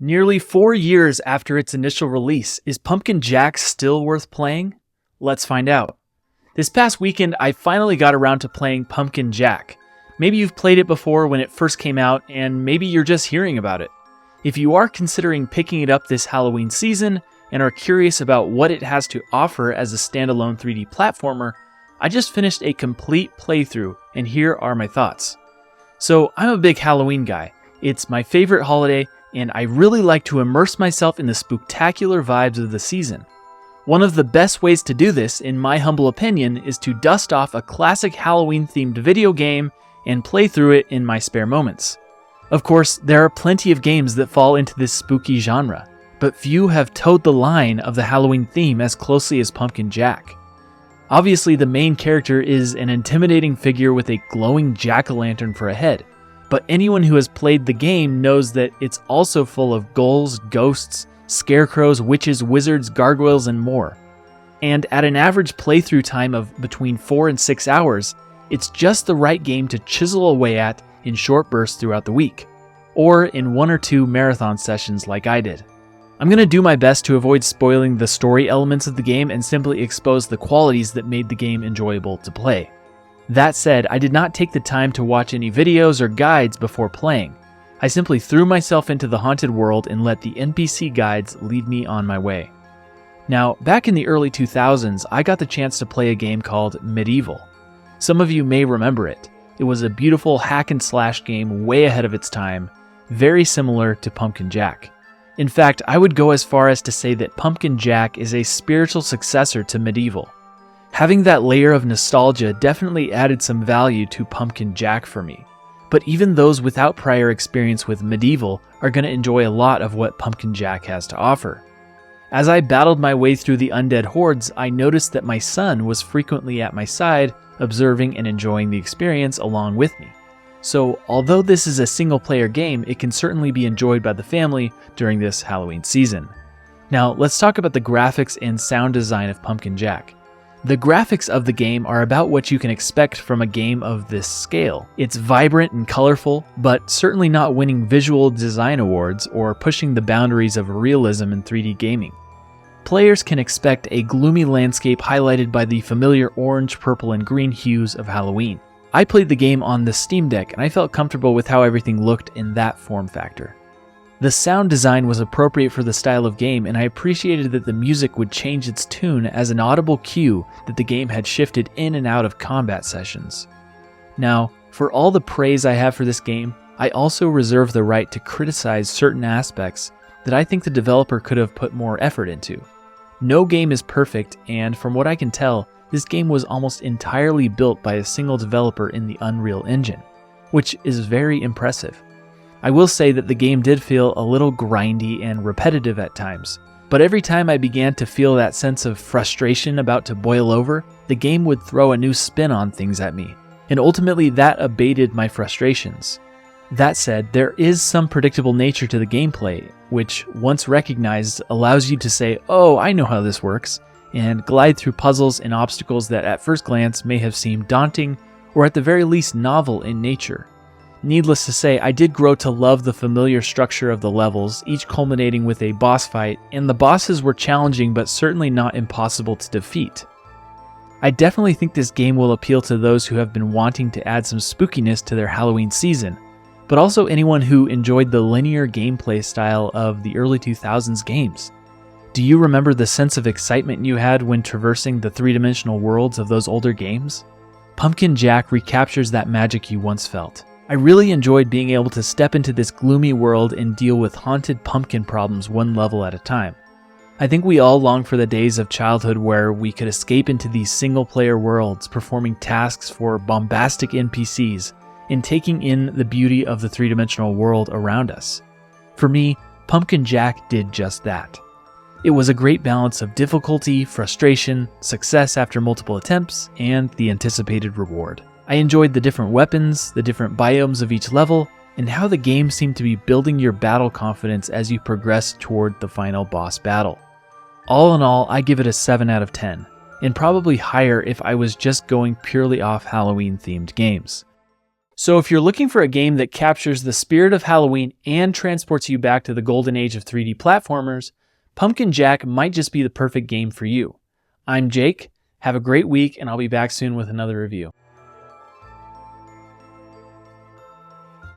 Nearly 4 years after its initial release, is Pumpkin Jack still worth playing? Let's find out. This past weekend, I finally got around to playing Pumpkin Jack. Maybe you've played it before when it first came out, and maybe you're just hearing about it. If you are considering picking it up this Halloween season and are curious about what it has to offer as a standalone 3D platformer, I just finished a complete playthrough, and here are my thoughts. So, I'm a big Halloween guy. It's my favorite holiday, and I really like to immerse myself in the spooktacular vibes of the season. One of the best ways to do this, in my humble opinion, is to dust off a classic Halloween-themed video game and play through it in my spare moments. Of course, there are plenty of games that fall into this spooky genre, but few have towed the line of the Halloween theme as closely as Pumpkin Jack. Obviously, the main character is an intimidating figure with a glowing jack-o'-lantern for a head, but anyone who has played the game knows that it's also full of ghouls, ghosts, scarecrows, witches, wizards, gargoyles, and more. And at an average playthrough time of between 4 and 6 hours, it's just the right game to chisel away at in short bursts throughout the week, or in 1 or 2 marathon sessions like I did. I'm going to do my best to avoid spoiling the story elements of the game and simply expose the qualities that made the game enjoyable to play. That said, I did not take the time to watch any videos or guides before playing. I simply threw myself into the haunted world and let the NPC guides lead me on my way. Now, back in the early 2000s, I got the chance to play a game called Medieval. Some of you may remember it. It was a beautiful hack and slash game way ahead of its time, very similar to Pumpkin Jack. In fact, I would go as far as to say that Pumpkin Jack is a spiritual successor to Medieval. Having that layer of nostalgia definitely added some value to Pumpkin Jack for me. But even those without prior experience with Medieval are going to enjoy a lot of what Pumpkin Jack has to offer. As I battled my way through the undead hordes, I noticed that my son was frequently at my side, observing and enjoying the experience along with me. So, although this is a single-player game, it can certainly be enjoyed by the family during this Halloween season. Now, let's talk about the graphics and sound design of Pumpkin Jack. The graphics of the game are about what you can expect from a game of this scale. It's vibrant and colorful, but certainly not winning visual design awards or pushing the boundaries of realism in 3D gaming. Players can expect a gloomy landscape highlighted by the familiar orange, purple, and green hues of Halloween. I played the game on the Steam Deck, and I felt comfortable with how everything looked in that form factor. The sound design was appropriate for the style of game, and I appreciated that the music would change its tune as an audible cue that the game had shifted in and out of combat sessions. Now, for all the praise I have for this game, I also reserve the right to criticize certain aspects that I think the developer could have put more effort into. No game is perfect, and from what I can tell, this game was almost entirely built by a single developer in the Unreal Engine, which is very impressive. I will say that the game did feel a little grindy and repetitive at times, but every time I began to feel that sense of frustration about to boil over, the game would throw a new spin on things at me, and ultimately that abated my frustrations. That said, there is some predictable nature to the gameplay, which, once recognized, allows you to say, "Oh, I know how this works," and glide through puzzles and obstacles that at first glance may have seemed daunting, or at the very least novel in nature. Needless to say, I did grow to love the familiar structure of the levels, each culminating with a boss fight, and the bosses were challenging but certainly not impossible to defeat. I definitely think this game will appeal to those who have been wanting to add some spookiness to their Halloween season, but also anyone who enjoyed the linear gameplay style of the early 2000s games. Do you remember the sense of excitement you had when traversing the three-dimensional worlds of those older games? Pumpkin Jack recaptures that magic you once felt. I really enjoyed being able to step into this gloomy world and deal with haunted pumpkin problems one level at a time. I think we all long for the days of childhood where we could escape into these single-player worlds, performing tasks for bombastic NPCs, and taking in the beauty of the three-dimensional world around us. For me, Pumpkin Jack did just that. It was a great balance of difficulty, frustration, success after multiple attempts, and the anticipated reward. I enjoyed the different weapons, the different biomes of each level, and how the game seemed to be building your battle confidence as you progress toward the final boss battle. All in all, I give it a 7 out of 10, and probably higher if I was just going purely off Halloween-themed games. So if you're looking for a game that captures the spirit of Halloween and transports you back to the golden age of 3D platformers, Pumpkin Jack might just be the perfect game for you. I'm Jake. Have a great week, and I'll be back soon with another review.